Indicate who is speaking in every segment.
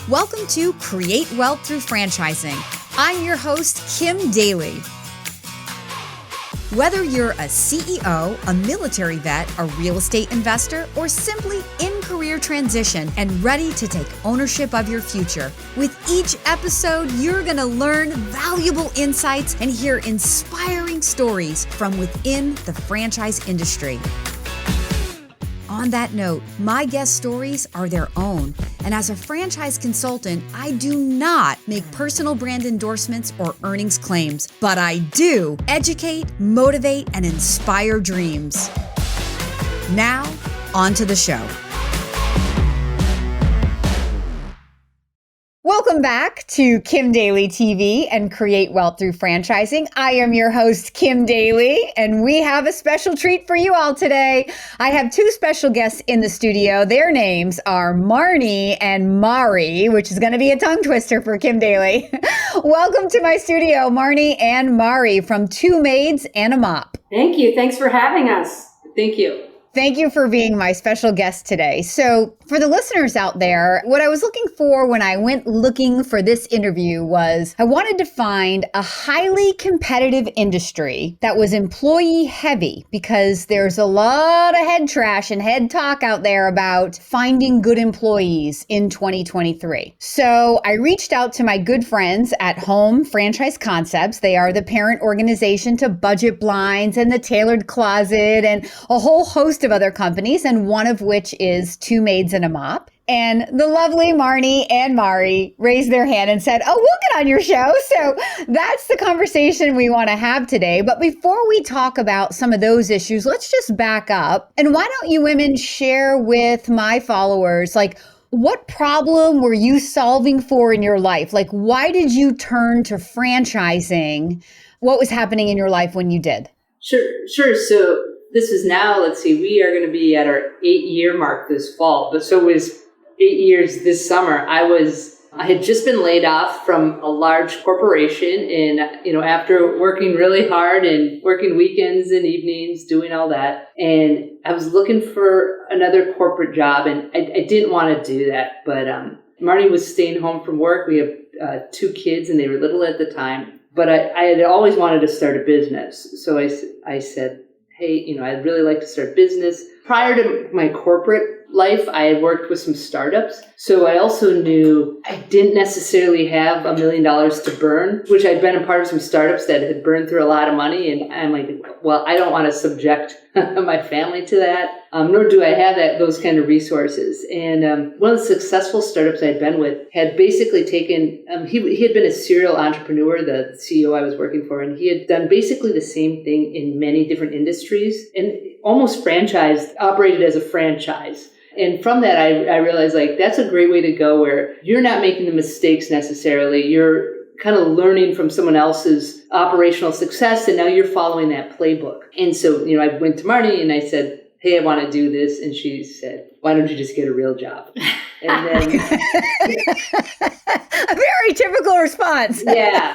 Speaker 1: Welcome to Create Wealth Through Franchising. I'm your host, Kim Daly. Whether you're a CEO, a military vet, a real estate investor, or simply in career transition and ready to take ownership of your future, with each episode, you're going to learn valuable insights and hear inspiring stories from within the franchise industry. On that note, my guest stories are their own, and as a franchise consultant, I do not make personal brand endorsements or earnings claims, but I do educate, motivate, and inspire dreams. Now, on to the show. Welcome back to Kim Daly TV and Create Wealth Through Franchising. I am your host, Kim Daly, and we have a special treat for you all today. I have two special guests in the studio. Their names are Marnie and Mari, which is going to be a tongue twister for Kim Daly. Welcome to my studio, Marnie and Mari from Two Maids A Mop.
Speaker 2: Thank you. Thanks for having us.
Speaker 3: Thank you.
Speaker 1: Thank you for being my special guest today. So for the listeners out there, what I was looking for when I went looking for this interview was I wanted to find a highly competitive industry that was employee heavy, because there's a lot of head trash and head talk out there about finding good employees in 2023. So I reached out to my good friends at Home Franchise Concepts. They are the parent organization to Budget Blinds and the Tailored Closet and a whole host of other companies, and one of which is Two Maids A Mop. And the lovely Marnie and Mari raised their hand and said, "Oh, we'll get on your show." So that's the conversation we want to have today. But before we talk about some of those issues, let's just back up. And why don't you women share with my followers, like, what problem were you solving for in your life? Like, why did you turn to franchising? What was happening in your life when you did?
Speaker 3: Sure. So this is now, let's see, we are going to be at our 8-year mark this fall. But so it was 8 years this summer. I had just been laid off from a large corporation, and, after working really hard and working weekends and evenings, doing all that. And I was looking for another corporate job, and I didn't want to do that. But Marnie was staying home from work. We have 2 kids, and they were little at the time. But I had always wanted to start a business. So I said, hey, I'd really like to start a business. Prior to my corporate life, I had worked with some startups. So I also knew I didn't necessarily have $1 million to burn, which I'd been a part of some startups that had burned through a lot of money. And I'm like, well, I don't want to subject my family to that, nor do I have those kind of resources. And one of the successful startups I'd been with had basically taken, he had been a serial entrepreneur, the CEO I was working for, and he had done basically the same thing in many different industries and almost operated as a franchise. And from that, I realized, like, that's a great way to go, where you're not making the mistakes necessarily. You're kind of learning from someone else's operational success, and now you're following that playbook. And so, I went to Marnie and I said, hey, I want to do this. And she said, why don't you just get a real job? And then
Speaker 1: a very typical response.
Speaker 3: Yeah.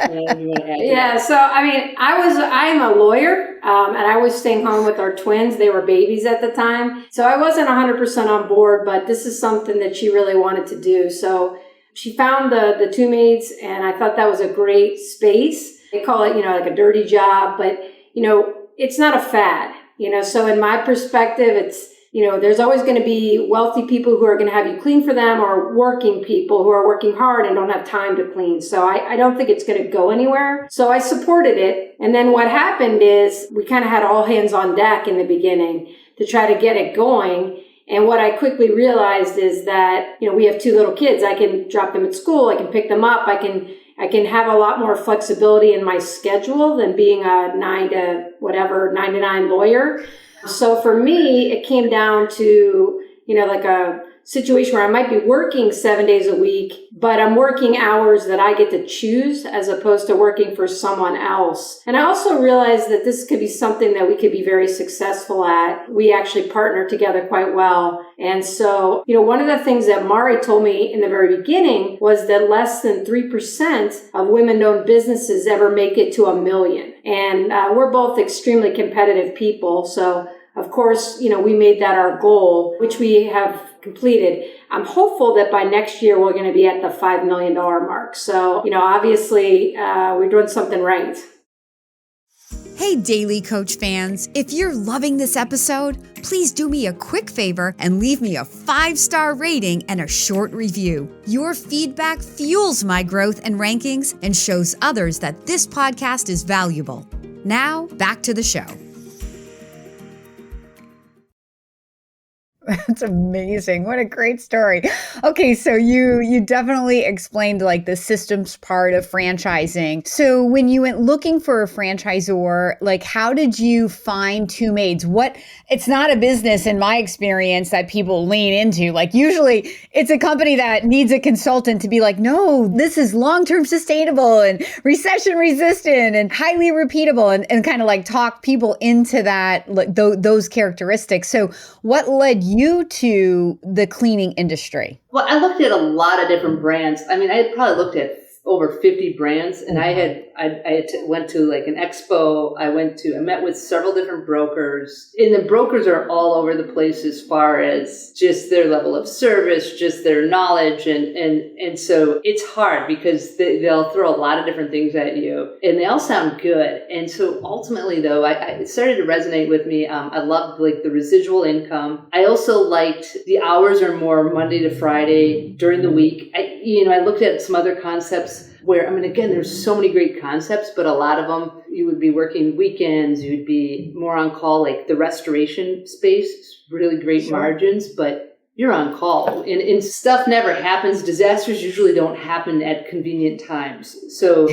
Speaker 2: Yeah. So, I'm a lawyer, and I was staying home with our twins. They were babies at the time. So I wasn't 100% on board, but this is something that she really wanted to do. So she found the Two Maids, and I thought that was a great space. They call it, like a dirty job, but, it's not a fad, so in my perspective, it's, there's always going to be wealthy people who are going to have you clean for them, or working people who are working hard and don't have time to clean. So I don't think it's going to go anywhere. So I supported it. And then what happened is we kind of had all hands on deck in the beginning to try to get it going. And what I quickly realized is that, we have 2 little kids. I can drop them at school. I can pick them up. I can have a lot more flexibility in my schedule than being a 9 to 9 lawyer. So for me, it came down to, like a situation where I might be working 7 days a week, but I'm working hours that I get to choose as opposed to working for someone else. And I also realized that this could be something that we could be very successful at. We actually partner together quite well. And so, one of the things that Mari told me in the very beginning was that less than 3% of women-owned businesses ever make it to $1 million. And we're both extremely competitive people. So of course, we made that our goal, which we have completed. I'm hopeful that by next year, we're going to be at the $5 million mark. So, obviously, we're doing something right.
Speaker 1: Hey, Daly Coach fans, if you're loving this episode, please do me a quick favor and leave me a 5-star rating and a short review. Your feedback fuels my growth and rankings and shows others that this podcast is valuable. Now, back to the show. That's amazing. What a great story. Okay, so you definitely explained like the systems part of franchising. So when you went looking for a franchisor, like how did you find Two Maids? It's not a business in my experience that people lean into. Like usually it's a company that needs a consultant to be like, no, this is long-term sustainable and recession resistant and highly repeatable and kind of like talk people into that, like those characteristics. So what led you to the cleaning industry?
Speaker 3: Well, I looked at a lot of different brands. I mean, I had probably looked at over 50 brands, and I went to like an expo. I met with several different brokers, and the brokers are all over the place as far as just their level of service, just their knowledge, and so it's hard because they'll throw a lot of different things at you, and they all sound good. And so ultimately, though, it started to resonate with me. I loved like the residual income. I also liked the hours are more Monday to Friday during the week. I looked at some other concepts where, I mean, again, there's so many great concepts, but a lot of them, you would be working weekends, you'd be more on call, like the restoration space, really great margins, but you're on call. And stuff never happens. Disasters usually don't happen at convenient times. So,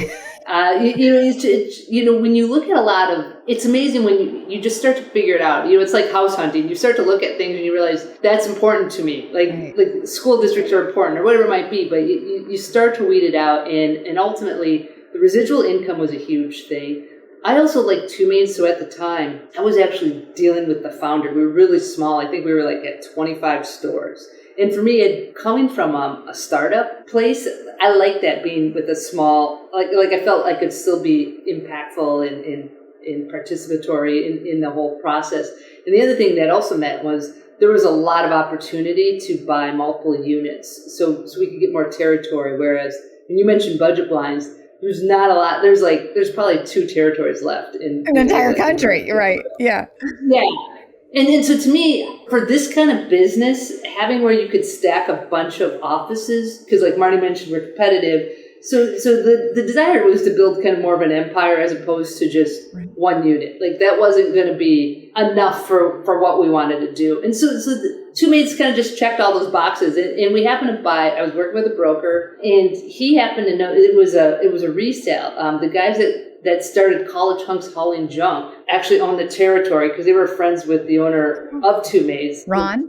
Speaker 3: when you look at a lot of, it's amazing when you just start to figure it out. It's like house hunting. You start to look at things and you realize that's important to me. Like school districts are important or whatever it might be, but you start to weed it out. And ultimately, the residual income was a huge thing. I also liked Two Maids, so at the time, I was actually dealing with the founder. We were really small. I think we were like at 25 stores. And for me, coming from a startup place, I like that being with a small, like I felt I could still be impactful and participatory in the whole process. And the other thing that also meant was there was a lot of opportunity to buy multiple units, so we could get more territory. Whereas when you mentioned budget blinds, there's not a lot. There's probably 2 territories left in
Speaker 1: the entire country, right? Yeah.
Speaker 3: Yeah. And so to me, for this kind of business, having where you could stack a bunch of offices, because like Marnie mentioned, we're competitive. So the desire was to build kind of more of an empire as opposed to just one unit. Like that wasn't going to be enough for what we wanted to do. And so the Two Maids kind of just checked all those boxes. And we happened to I was working with a broker, and he happened to know it was a resale. The guys that started College Hunks Hauling Junk actually owned the territory because they were friends with the owner of Two Maids,
Speaker 1: Ron.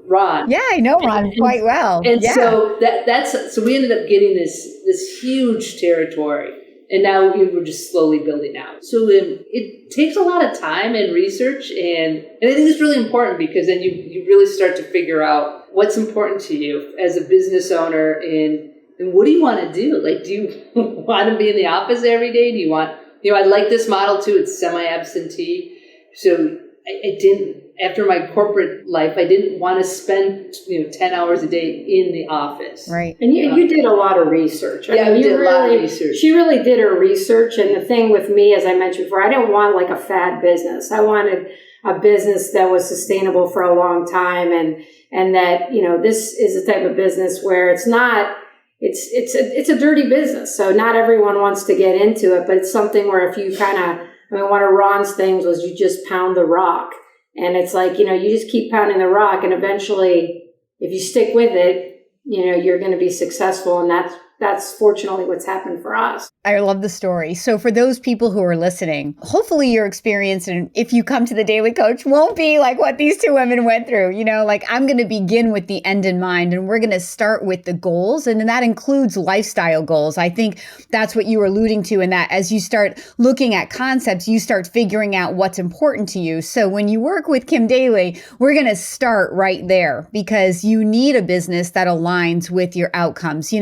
Speaker 3: Yeah,
Speaker 1: I know Ron quite well.
Speaker 3: And
Speaker 1: yeah.
Speaker 3: so we ended up getting this huge territory, and now we're just slowly building out. So it takes a lot of time and research, and I think it's really important because then you really start to figure out what's important to you as a business owner, and what do you want to do? Like, do you want to be in the office every day? Do you want I like this model too. It's semi-absentee. So I didn't, after my corporate life, I didn't want to spend 10 hours a day in the office.
Speaker 1: Right.
Speaker 2: And you did a lot of research.
Speaker 3: We did a lot of research.
Speaker 2: She really did her research. And the thing with me, as I mentioned before, I didn't want like a fad business. I wanted a business that was sustainable for a long time. And that, this is a type of business where it's not, it's a dirty business. So not everyone wants to get into it, but it's something where if you one of Ron's things was you just pound the rock. And it's like, you just keep pounding the rock, and eventually if you stick with it, you're going to be successful. And that's fortunately what's happened for us.
Speaker 1: I love the story. So for those people who are listening, hopefully your experience, and if you come to the Daly Coach, won't be like what these 2 women went through. Like I'm going to begin with the end in mind, and we're going to start with the goals. And that includes lifestyle goals. I think that's what you were alluding to, in that as you start looking at concepts, you start figuring out what's important to you. So when you work with Kim Daly, we're going to start right there because you need a business that aligns with your outcomes.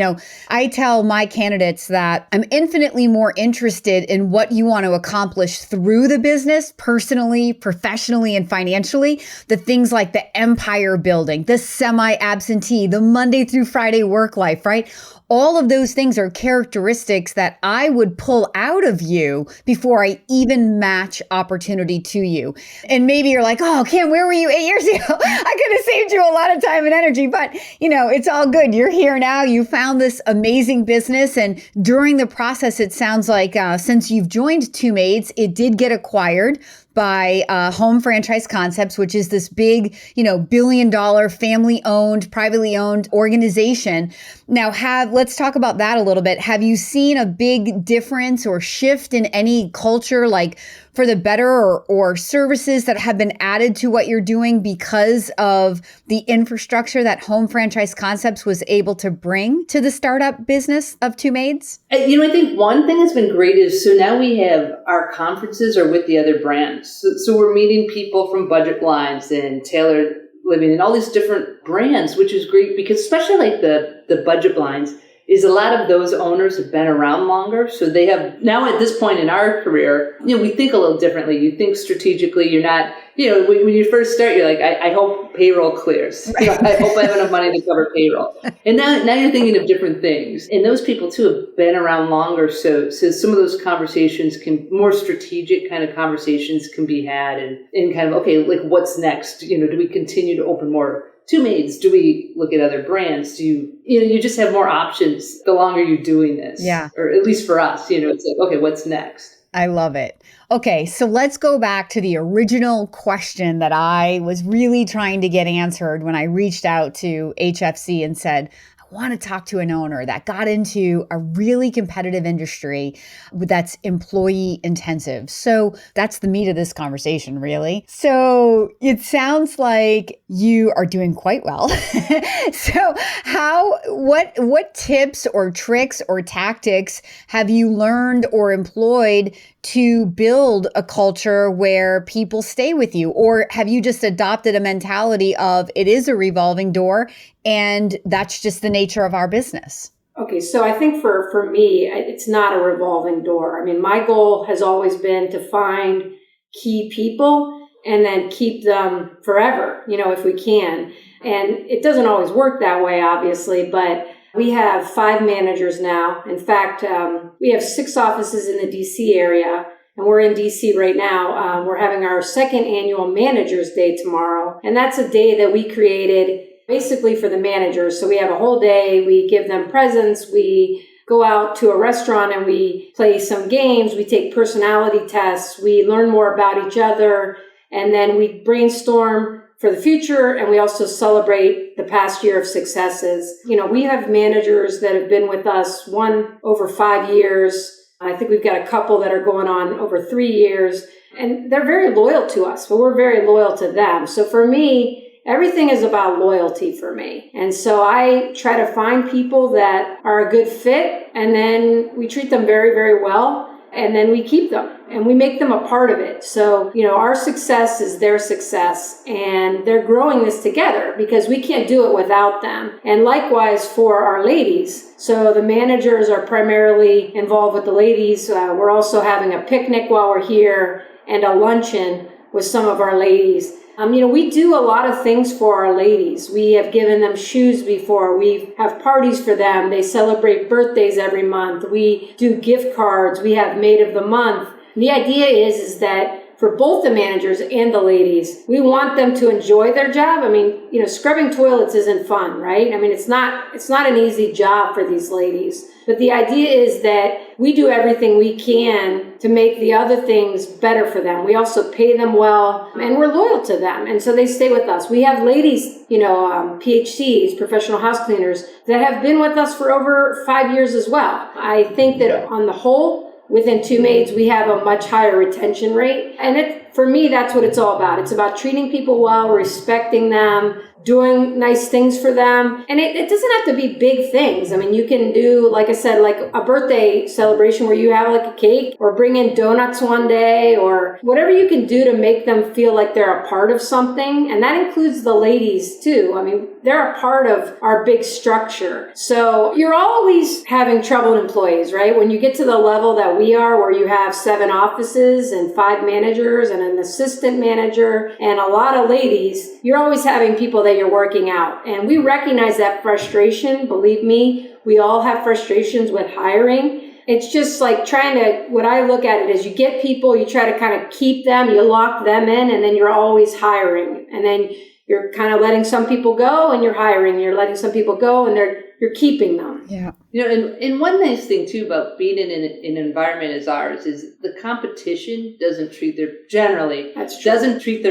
Speaker 1: I I tell my candidates that I'm infinitely more interested in what you want to accomplish through the business, personally, professionally, and financially. The things like the empire building, the semi-absentee, the Monday through Friday work life, right? All of those things are characteristics that I would pull out of you before I even match opportunity to you. And maybe you're like, oh, Kim, where were you 8 years ago? I could have saved you a lot of time and energy, but it's all good. You're here now. You found this amazing business. And during the process, it sounds like since you've joined Two Maids, it did get acquired by Home Franchise Concepts, which is this big, $1 billion family-owned, privately owned organization. Now, let's talk about that a little bit. Have you seen a big difference or shift in any culture, like for the better, or services that have been added to what you're doing because of the infrastructure that Home Franchise Concepts was able to bring to the startup business of Two Maids?
Speaker 3: I think one thing that's been great is, so now we have our conferences are with the other brands. So we're meeting people from Budget Blinds and Tailored Living and all these different brands, which is great because especially like the Budget Blinds is a lot of those owners have been around longer. So they have now at this point in our career, we think a little differently. You think strategically. You're not, when you first start, you're like, I hope payroll clears. I hope I have enough money to cover payroll. And now you're thinking of different things. And those people too have been around longer. So some of those conversations more strategic kind of conversations can be had and kind of, okay, like what's next? Do we continue to open more Two Maids? Do we look at other brands? Do you just have more options the longer you're doing this?
Speaker 1: Yeah.
Speaker 3: Or at least for us, it's like, okay, what's next?
Speaker 1: I love it. Okay, so let's go back to the original question that I was really trying to get answered when I reached out to HFC and said, I want to talk to an owner that got into a really competitive industry that's employee intensive. So that's the meat of this conversation, really. So it sounds like you are doing quite well. So what tips or tricks or tactics have you learned or employed to build a culture where people stay with you? Or have you just adopted a mentality of it is a revolving door and that's just the nature of our business?
Speaker 2: Okay, so I think for me, it's not a revolving door. I mean, my goal has always been to find key people and then keep them forever, if we can. And it doesn't always work that way, obviously, but we have 5 managers now. In fact, we have 6 offices in the DC area, and we're in DC right now. We're having our 2nd annual Managers Day tomorrow, and that's a day that we created basically for the managers. So we have a whole day. We give them presents. We go out to a restaurant and we play some games. We take personality tests. We learn more about each other, and then we brainstorm for the future, and we also celebrate the past year of successes. We have managers that have been with us, one over 5 years. I think we've got a couple that are going on over 3 years, and they're very loyal to us, but we're very loyal to them. So for me, everything is about loyalty for me. And so I try to find people that are a good fit, and then we treat them very, very well. And then we keep them and we make them a part of it. So, our success is their success, and they're growing this together because we can't do it without them. And likewise for our ladies. So the managers are primarily involved with the ladies. We're also having a picnic while we're here and a luncheon with some of our ladies. We do a lot of things for our ladies. We have given them shoes before. We have parties for them. They celebrate birthdays every month. We do gift cards. We have Maid of the Month. The idea is that for both the managers and the ladies, we want them to enjoy their job. I mean, scrubbing toilets isn't fun, right? I mean, it's not an easy job for these ladies. But the idea is that we do everything we can to make the other things better for them. We also pay them well, and we're loyal to them. And so they stay with us. We have ladies, PhDs, professional house cleaners, that have been with us for over 5 years as well. I think that on the whole, within Two Maids, we have a much higher retention rate. And for me, that's what it's all about. It's about treating people well, respecting them, doing nice things for them. And it doesn't have to be big things. I mean, you can do, like I said, like a birthday celebration where you have like a cake, or bring in donuts one day, or whatever you can do to make them feel like they're a part of something. And that includes the ladies too. I mean, they're a part of our big structure. So you're always having troubled employees, right? When you get to the level that we are, where you have 7 offices and 5 managers and an assistant manager and a lot of ladies, you're always having people that you're working out. And we recognize that frustration. Believe me, we all have frustrations with hiring. It's just like what I look at it is you get people, you try to kind of keep them, you lock them in, and then you're always hiring. And then you're kind of letting some people go and you're hiring. You're letting some people go and you're keeping them.
Speaker 1: Yeah.
Speaker 3: And one nice thing too about being in an environment as ours is the competition doesn't treat their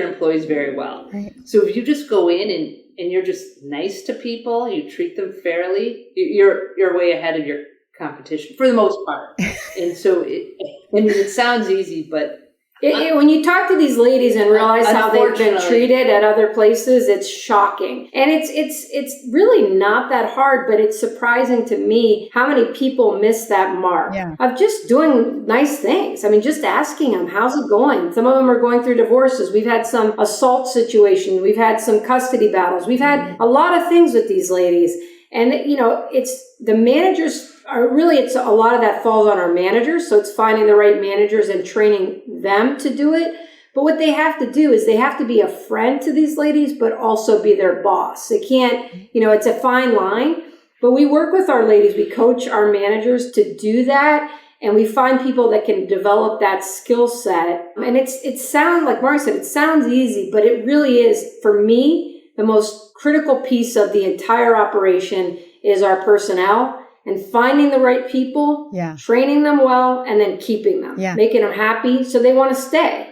Speaker 3: employees very well.
Speaker 1: Right.
Speaker 3: So if you just go in and you're just nice to people, you treat them fairly, you're way ahead of your competition for the most part. And so it sounds easy, but
Speaker 2: when you talk to these ladies and realize how they've been treated at other places, it's shocking. And it's really not that hard, but it's surprising to me how many people miss that mark of just doing nice things. I mean, just asking them, how's it going? Some of them are going through divorces. We've had some assault situations. We've had some custody battles. We've had a lot of things with these ladies. And, it's the managers it's a lot of that falls on our managers. So it's finding the right managers and training them to do it. But what they have to do is they have to be a friend to these ladies, but also be their boss. They can't, it's a fine line, but we work with our ladies. We coach our managers to do that. And we find people that can develop that skill set. And it sounds, like Marnie said, it sounds easy, but it really is, for me, the most critical piece of the entire operation is our personnel and finding the right people, training them well, and then keeping them, making them happy so they want to stay.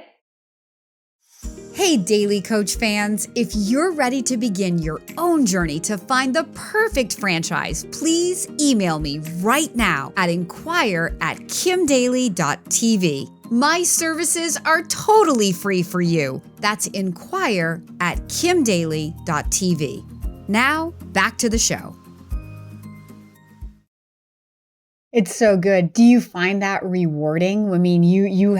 Speaker 1: Hey, Daly Coach fans, if you're ready to begin your own journey to find the perfect franchise, please email me right now at inquire@kimdaly.tv. My services are totally free for you. That's inquire@kimdaly.tv. Now, back to the show. It's so good. Do you find that rewarding? I mean, you're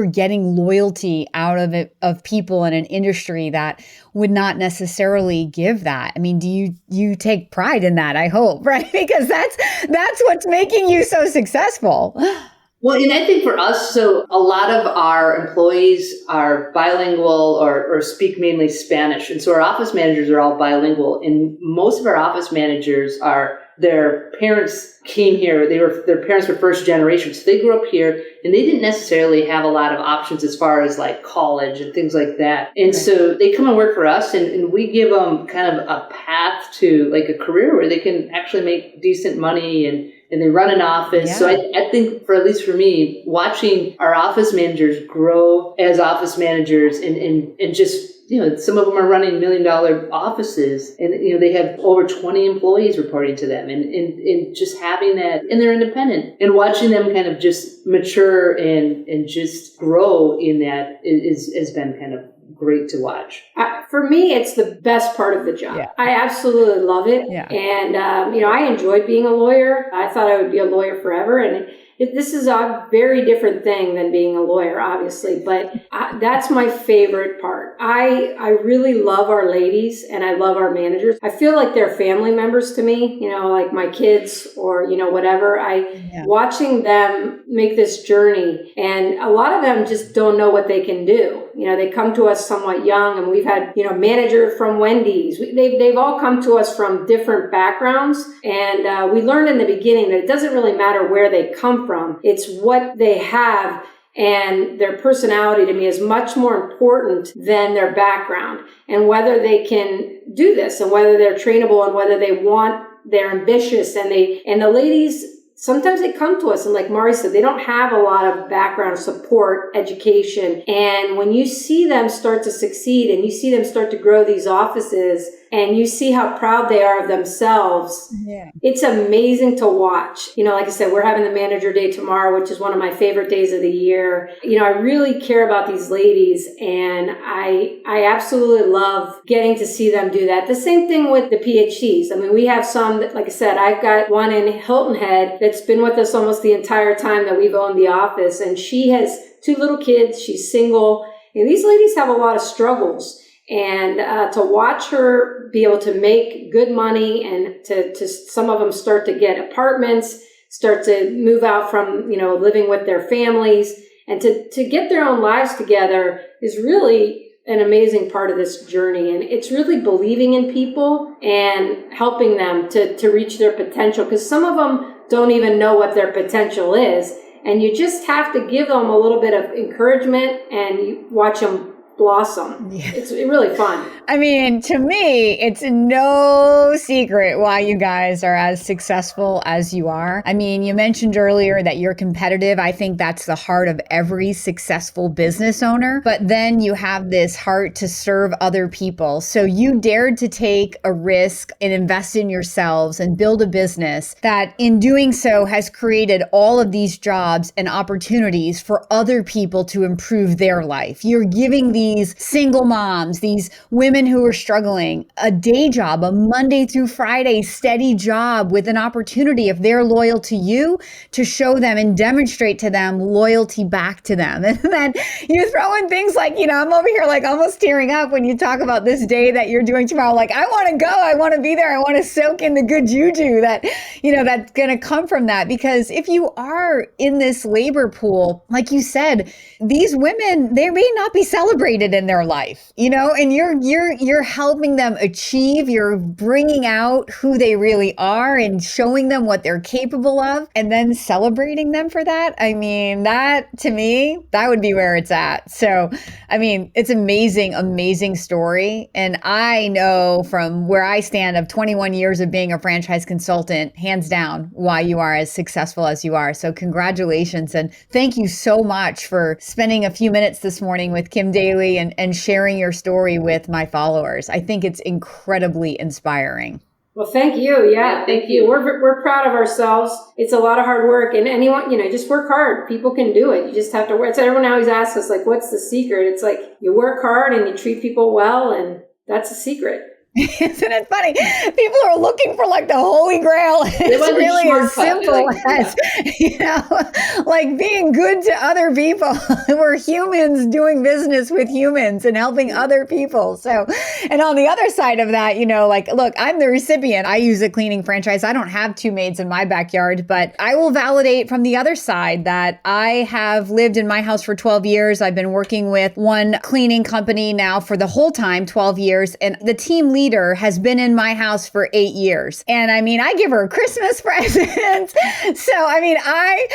Speaker 1: getting loyalty out of it, of people in an industry that would not necessarily give that. I mean, do you take pride in that? I hope, right? Because that's what's making you so successful.
Speaker 3: Well, and I think for us, so a lot of our employees are bilingual or speak mainly Spanish. And so our office managers are all bilingual. And most of our office managers their parents came here. Their parents were first generation. So they grew up here and they didn't necessarily have a lot of options as far as like college and things like that. And so they come and work for us and we give them kind of a path to like a career where they can actually make decent money and they run an office. So I think at least for me, watching our office managers grow as office managers and just, some of them are running $1 million offices and, they have over 20 employees reporting to them and just having that, and they're independent, and watching them kind of just mature and just grow in that has been kind of great to watch.
Speaker 2: For me, it's the best part of the job. I absolutely love it. And, I enjoyed being a lawyer. I thought I would be a lawyer forever. And this is a very different thing than being a lawyer, obviously, but that's my favorite part. I really love our ladies and I love our managers. I feel like they're family members to me, like my kids or, whatever. Watching them make this journey, and a lot of them just don't know what they can do. They come to us somewhat young, and we've had, manager from Wendy's. They've all come to us from different backgrounds. And we learned in the beginning that it doesn't really matter where they come from. It's what they have, and their personality to me is much more important than their background, and whether they can do this and whether they're trainable and whether they're ambitious. And the ladies, sometimes they come to us and like Marnie said, they don't have a lot of background support, education. And when you see them start to succeed and you see them start to grow these offices and you see how proud they are of themselves, it's amazing to watch. Like I said, we're having the manager day tomorrow, which is one of my favorite days of the year. I really care about these ladies, and I absolutely love getting to see them do that. The same thing with the PhDs. I mean, we have some that, like I said, I've got one in Hilton Head that's been with us almost the entire time that we've owned the office, and she has 2 little kids. She's single, and these ladies have a lot of struggles. And to watch her be able to make good money and to some of them start to get apartments, start to move out from, living with their families, and to get their own lives together is really an amazing part of this journey. And it's really believing in people and helping them to reach their potential, because some of them don't even know what their potential is. And you just have to give them a little bit of encouragement and you watch them blossom. Yeah. It's really fun.
Speaker 1: I mean, to me, it's no secret why you guys are as successful as you are. I mean, you mentioned earlier that you're competitive. I think that's the heart of every successful business owner. But then you have this heart to serve other people. So you dared to take a risk and invest in yourselves and build a business that in doing so has created all of these jobs and opportunities for other people to improve their life. You're giving these single moms, these women who are struggling, a day job, a Monday through Friday steady job with an opportunity, if they're loyal to you, to show them and demonstrate to them loyalty back to them. And then you throw in things like, I'm over here like almost tearing up when you talk about this day that you're doing tomorrow. Like, I want to go, I want to be there, I want to soak in the good juju that, that's going to come from that. Because if you are in this labor pool, like you said, these women, they may not be celebrated in their life, and you're helping them achieve, you're bringing out who they really are and showing them what they're capable of and then celebrating them for that. I mean, that to me, that would be where it's at. So, I mean, it's amazing story. And I know from where I stand of 21 years of being a franchise consultant, hands down, why you are as successful as you are. So congratulations. And thank you so much for spending a few minutes this morning with Kim Daly and sharing your story with my followers. I think it's incredibly inspiring.
Speaker 2: Well, thank you. Yeah, thank you. We're proud of ourselves. It's a lot of hard work, and anyone, just work hard. People can do it. You just have to work. So everyone always asks us, like, what's the secret? It's like you work hard and you treat people well, and that's the secret.
Speaker 1: Isn't it funny? People are looking for like the holy grail. It's really as simple as, like being good to other people. We're humans doing business with humans and helping other people. So, and on the other side of that, look, I'm the recipient. I use a cleaning franchise. I don't have two maids in my backyard, but I will validate from the other side that I have lived in my house for 12 years. I've been working with one cleaning company now for the whole time, 12 years. And the team leader has been in my house for 8 years. And I mean, I give her a Christmas present. So, I mean, I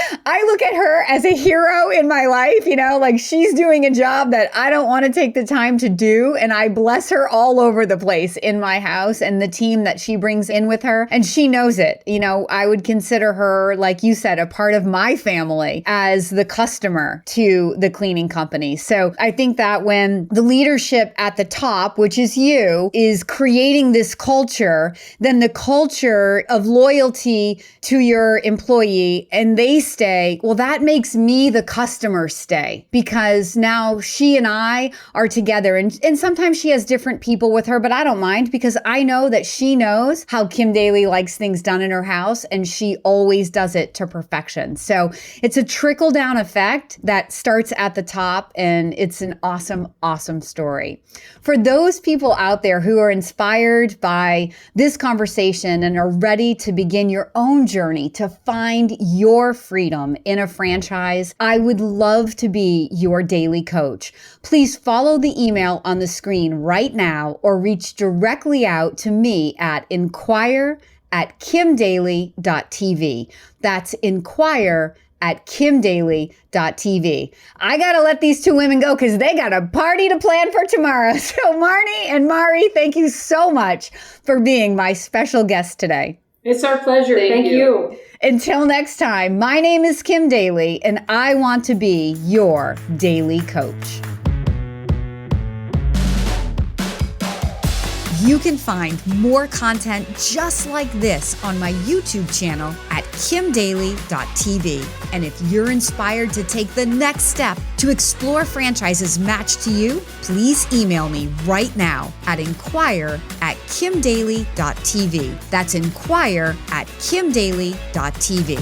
Speaker 1: look at her as a hero in my life, like she's doing a job that I don't want to take the time to do. And I bless her all over the place in my house and the team that she brings in with her. And she knows it. I would consider her, like you said, a part of my family as the customer to the cleaning company. So I think that when the leadership at the top, which is you, is creating this culture, then the culture of loyalty to your employee and they stay, well, that makes me the customer stay because now she and I are together and sometimes she has different people with her, but I don't mind because I know that she knows how Kim Daly likes things done in her house and she always does it to perfection. So it's a trickle down effect that starts at the top and it's an awesome story. For those people out there who are inspired by this conversation and are ready to begin your own journey to find your freedom in a franchise, I would love to be your daily coach. Please follow the email on the screen right now or reach directly out to me at inquire@kimdaly.tv. That's inquire@kimdaly.tv. I got to let these two women go because they got a party to plan for tomorrow. So Marnie and Mari, thank you so much for being my special guest today.
Speaker 2: It's our pleasure. Thank you.
Speaker 1: Until next time, my name is Kim Daly and I want to be your daily coach. You can find more content just like this on my YouTube channel at kimdaly.tv. And if you're inspired to take the next step to explore franchises matched to you, please email me right now at inquire@kimdaly.tv. That's inquire@kimdaly.tv.